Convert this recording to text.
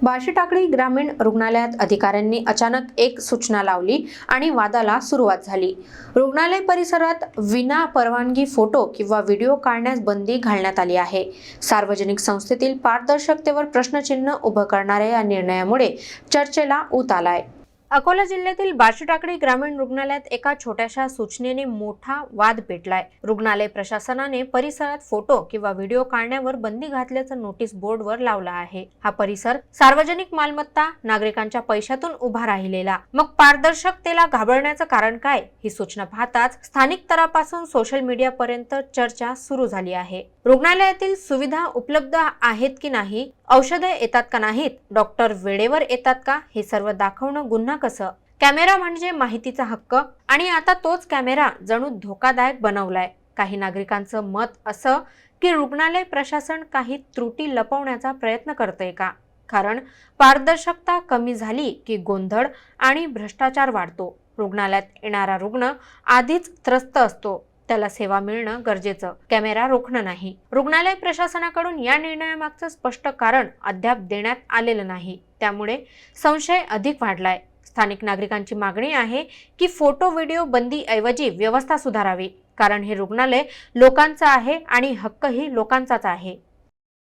बार्शी टाकळी ग्रामीण रुग्णालयात अधिकाऱ्यांनी अचानक एक सूचना लावली आणि वादाला सुरुवात झाली। रुग्णालय परिसरात विना परवानगी फोटो किंवा व्हिडिओ काढण्यास बंदी घालण्यात आली आहे। सार्वजनिक संस्थेतील पारदर्शकतेवर प्रश्नचिन्ह उभं करणाऱ्या या निर्णयामुळे चर्चेला ऊत आलाय। अकोला जिल्ह्यातील बार्शी टाकळी ग्रामीण रुग्णालयात एका छोट्याशा सूचनेने मोठा वाद पेटलाय। रुग्णालय प्रशासनाने परिसरात फोटो किंवा व्हिडिओ काढण्यावर बंदी घातल्याचं नोटीस बोर्डवर लावलं आहे। हा परिसर सार्वजनिक मालमत्ता, नागरिकांच्या पैशातून उभा राहिलेला, मग पारदर्शकतेला घाबरण्याचं कारण काय? ही सूचना पाहताच स्थानिक स्तरापासून सोशल मीडियापर्यंत चर्चा सुरू झाली आहे। रुग्णालयातील सुविधा उपलब्ध आहेत की नाही, औषधे येतात का नाहीत, डॉक्टर वेळेवर येतात का, हे सर्व दाखवणं गुन्हा कसं? कॅमेरा म्हणजे माहितीचा हक्क आणि आता तोच कॅमेरा जणू धोकादायक बनवलाय। काही नागरिकांचं मत असं की रुग्णालय प्रशासन काही त्रुटी लपवण्याचा प्रयत्न करतंय का? कारण पारदर्शकता कमी झाली की गोंधळ आणि भ्रष्टाचार वाढतो। रुग्णालयात येणारा रुग्ण आधीच त्रस्त असतो, त्याला सेवा मिळणं गरजेचं, कॅमेरा रोखणं नाही। रुग्णालय प्रशासनाकडून या निर्णयामागचं स्पष्ट कारण अद्याप देण्यात आलेलं नाही, त्यामुळे संशय अधिक वाढलाय। स्थानिक नागरिकांची मागणी आहे की फोटो व्हिडिओ बंदी ऐवजी व्यवस्था सुधारावी, कारण हे रुग्णालय लोकांचं आहे आणि हक्कही लोकांचाच आहे।